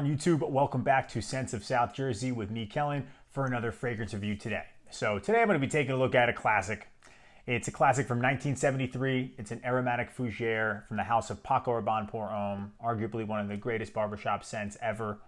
on YouTube? Welcome back to Scents of South Jersey with me, Kellen, for another fragrance review today. So today I'm going to be taking a look at a classic. It's a classic from 1973. It's an aromatic fougere from the House of Paco Rabanne Pour Homme, arguably one of the greatest barbershop scents ever.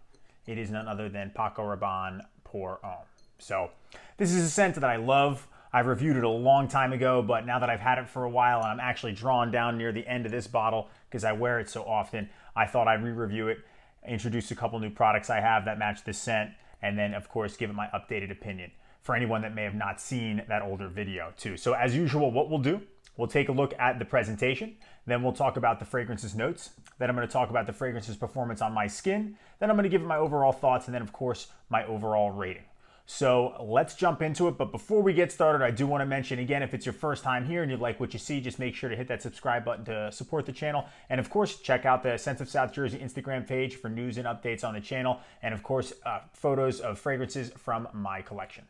It is none other than Paco Rabanne Pour Homme. So this is a scent that I love. I reviewed it a long time ago, but now that I've had it for a while and I'm actually drawn down near the end of this bottle because I wear it so often, I thought I'd re-review it, introduce a couple new products I have that match this scent, and then of course give it my updated opinion for anyone that may have not seen that older video too. So as usual, what we'll do, we'll take a look at the presentation, then we'll talk about the fragrance's notes, then I'm going to talk about the fragrance's performance on my skin, then I'm going to give it my overall thoughts, and then of course my overall rating. So let's jump into it. But before we get started, I do want to mention again, if it's your first time here and you like what you see, just make sure to hit that subscribe button to support the channel. And of course, check out the Scents of South Jersey Instagram page for news and updates on the channel. And of course, photos of fragrances from my collection.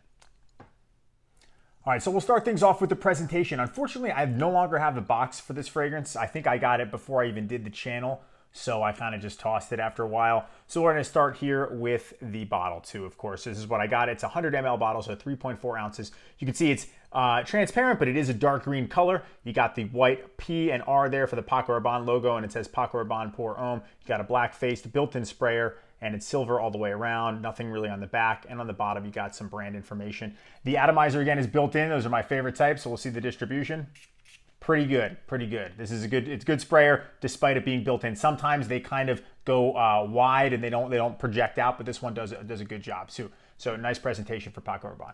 All right, so we'll start things off with the presentation. Unfortunately, I no longer have the box for this fragrance. I think I got it before I even did the channel, so I kind of just tossed it after a while. So we're going to start here with the bottle too, of course. This is what I got. It's a 100 ml bottle, so 3.4 ounces. You can see it's transparent, but it is a dark green color. You got the white P and R there for the Paco Rabanne logo, and it says Paco Rabanne Pour Homme. You got a black-faced built-in sprayer, and it's silver all the way around, nothing really on the back, and on the bottom you got some brand information. The atomizer again is built in. Those are my favorite types, so we'll see the distribution. Pretty good, pretty good. This is it's a good sprayer despite it being built in. Sometimes they kind of go wide and they don't project out, but this one does a good job too. So nice presentation for Paco Rabanne.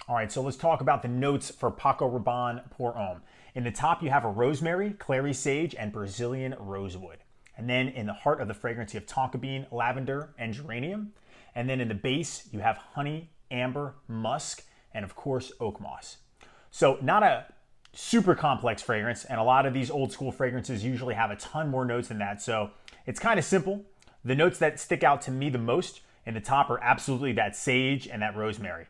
All right, so let's talk about the notes for Paco Rabanne Pour Homme. In the top you have a rosemary, clary sage, and Brazilian rosewood. And then in the heart of the fragrance, you have tonka bean, lavender, and geranium. And then in the base, you have honey, amber, musk, and of course, oak moss. So not a super complex fragrance, and a lot of these old school fragrances usually have a ton more notes than that. So it's kind of simple. The notes that stick out to me the most in the top are absolutely that sage and that rosemary.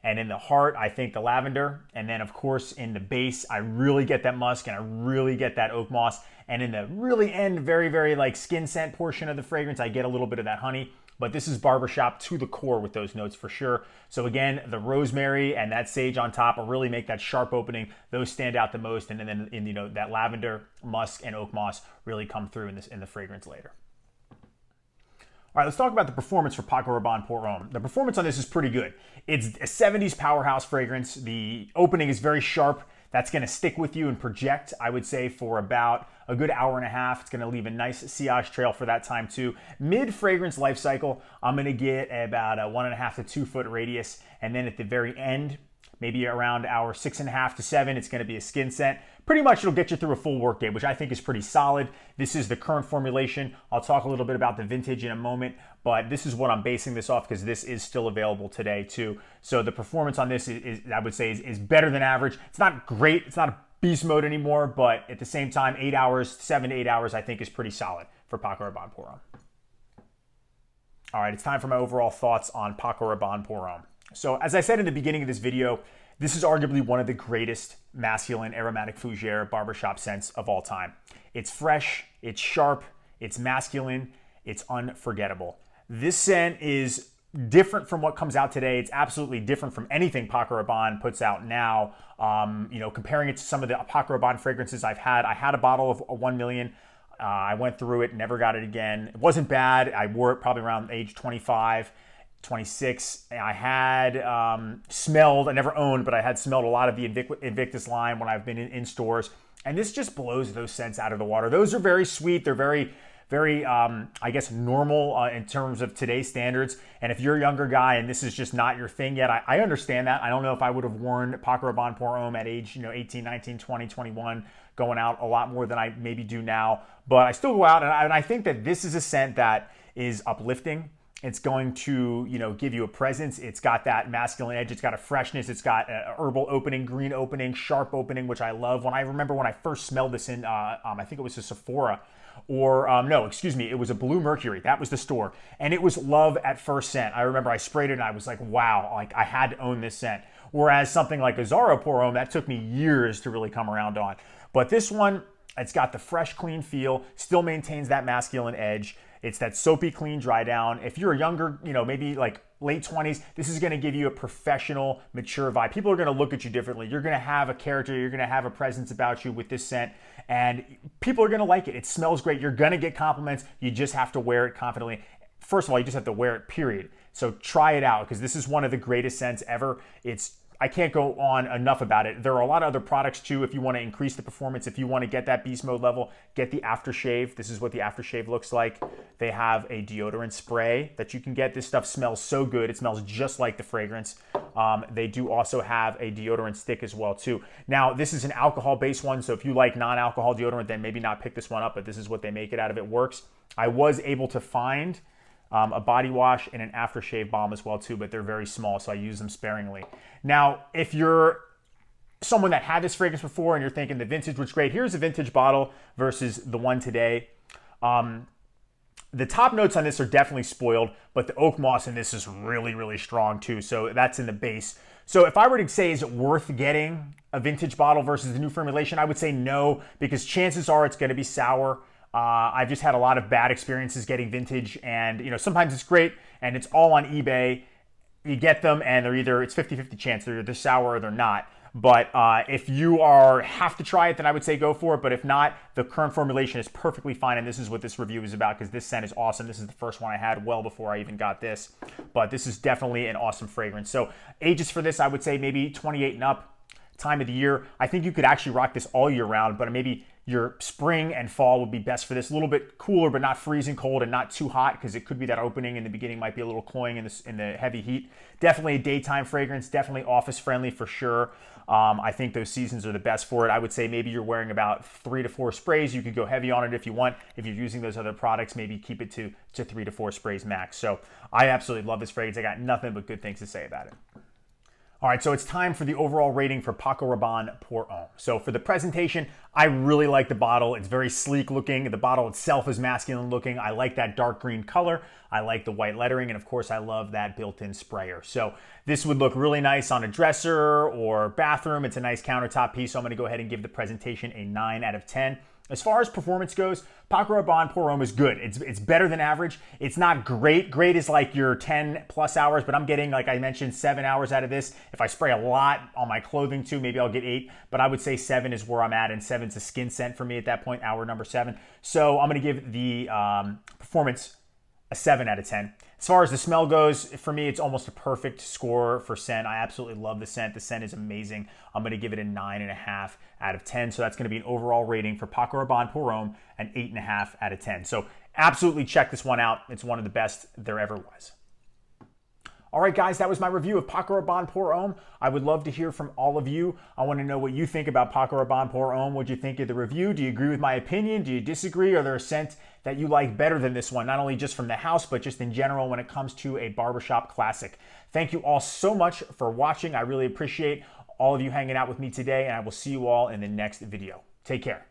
And in the heart, I think the lavender. And then of course in the base, I really get that musk and I really get that oak moss. And in the really end, very like skin scent portion of the fragrance, I get a little bit of that honey. But this is barbershop to the core with those notes for sure. So again, the rosemary and that sage on top will really make that sharp opening. Those stand out the most. And then in that lavender, musk, and oak moss really come through in the fragrance later. All right, let's talk about the performance for Paco Rabanne Pour Homme. The performance on this is pretty good. It's a 70s powerhouse fragrance. The opening is very sharp. That's going to stick with you and project, I would say, for about a good hour and a half. It's going to leave a nice sillage trail for that time too. Mid-fragrance life cycle, I'm going to get about a 1.5 to 2 foot radius. And then at the very end, maybe around hour 6.5 to 7, it's going to be a skin scent. Pretty much it'll get you through a full workday, which I think is pretty solid. This is the current formulation. I'll talk a little bit about the vintage in a moment, but this is what I'm basing this off because this is still available today too. So the performance on this is I would say, is better than average. It's not great. It's not a beast mode anymore, but at the same time, 8 hours, 7 to 8 hours, I think is pretty solid for Paco Rabanne Pour Homme. All right, it's time for my overall thoughts on Paco Rabanne Pour Homme. So as I said in the beginning of this video, this is arguably one of the greatest masculine aromatic fougere barbershop scents of all time. It's fresh, it's sharp, it's masculine, it's unforgettable. This scent is different from what comes out today. It's absolutely different from anything Paco Rabanne puts out now. Comparing it to some of the Paco Rabanne fragrances I've had. I had a bottle of 1 million. I went through it, never got it again. It wasn't bad. I wore it probably around age 25. 26. I had smelled, I never owned, but I had smelled a lot of the Invictus line when I've been in stores. And this just blows those scents out of the water. Those are very sweet. They're very, I guess, normal in terms of today's standards. And if you're a younger guy and this is just not your thing yet, I understand that. I don't know if I would have worn Paco Rabanne Pour Homme at age 18, 19, 20, 21, going out a lot more than I maybe do now. But I still go out, and I think that this is a scent that is uplifting. It's going to, give you a presence. It's got that masculine edge. It's got a freshness. It's got a herbal opening, green opening, sharp opening, which I love. I remember when I first smelled this in, I think it was a Sephora, or no, excuse me, it was a Blue Mercury. That was the store, and it was love at first scent. I remember I sprayed it and I was like, wow, like I had to own this scent. Whereas something like a Zara Pour Homme, that took me years to really come around on. But this one, it's got the fresh, clean feel, still maintains that masculine edge. It's that soapy clean dry down. If you're younger, maybe like late 20s, this is going to give you a professional, mature vibe. People are going to look at you differently. You're going to have a character. You're going to have a presence about you with this scent, and people are going to like it. It smells great. You're going to get compliments. You just have to wear it confidently. First of all, you just have to wear it, period. So try it out, because this is one of the greatest scents ever. I can't go on enough about it. There are a lot of other products too. If you want to increase the performance, if you want to get that beast mode level, get the aftershave. This is what the aftershave looks like. They have a deodorant spray that you can get. This stuff smells so good. It smells just like the fragrance. They do also have a deodorant stick as well too. Now, this is an alcohol-based one, so if you like non-alcohol deodorant, then maybe not pick this one up, but this is what they make it out of. It works. I was able to find a body wash and an aftershave balm as well too, but they're very small, so I use them sparingly. Now, if you're someone that had this fragrance before and you're thinking the vintage was great, here's a vintage bottle versus the one today. The top notes on this are definitely spoiled, but the oak moss in this is really, really strong too, so that's in the base. So if I were to say, is it worth getting a vintage bottle versus the new formulation, I would say no, because chances are it's gonna be sour. I've just had a lot of bad experiences getting vintage, and sometimes it's great and it's all on eBay. You get them and it's 50-50 chance they're sour or they're not. But if you have to try it, then I would say go for it. But if not, the current formulation is perfectly fine, and this is what this review is about, because this scent is awesome. This is the first one I had well before I even got this. But this is definitely an awesome fragrance. So ages for this, I would say maybe 28 and up. Time of the year, I think you could actually rock this all year round, but maybe your spring and fall would be best for this. A little bit cooler, but not freezing cold and not too hot, because it could be that opening in the beginning might be a little cloying in the heavy heat. Definitely a daytime fragrance, definitely office friendly for sure. I think those seasons are the best for it. I would say maybe you're wearing about 3 to 4 sprays. You could go heavy on it if you want. If you're using those other products, maybe keep it to 3 to 4 sprays max. So I absolutely love this fragrance. I got nothing but good things to say about it. All right, so it's time for the overall rating for Paco Rabanne Pour Homme. So for the presentation, I really like the bottle. It's very sleek looking. The bottle itself is masculine looking. I like that dark green color. I like the white lettering, and of course I love that built-in sprayer. So this would look really nice on a dresser or bathroom. It's a nice countertop piece, so I'm gonna go ahead and give the presentation a 9 out of 10. As far as performance goes, Paco Rabanne Pour Homme is good. It's better than average. It's not great. Great is like your 10 plus hours, but I'm getting, like I mentioned, 7 hours out of this. If I spray a lot on my clothing too, maybe I'll get 8, but I would say 7 is where I'm at, and 7's a skin scent for me at that point, hour number 7. So I'm gonna give the performance a 7 out of 10. As far as the smell goes, for me, it's almost a perfect score for scent. I absolutely love the scent. The scent is amazing. I'm going to give it a 9.5 out of 10. So that's going to be an overall rating for Paco Rabanne Pour Homme, an 8.5 out of 10. So absolutely check this one out. It's one of the best there ever was. All right, guys, that was my review of Paco Rabanne Pour Homme. I would love to hear from all of you. I want to know what you think about Paco Rabanne Pour Homme. What do you think of the review? Do you agree with my opinion? Do you disagree? Are there a scent that you like better than this one? Not only just from the house, but just in general when it comes to a barbershop classic. Thank you all so much for watching. I really appreciate all of you hanging out with me today, and I will see you all in the next video. Take care.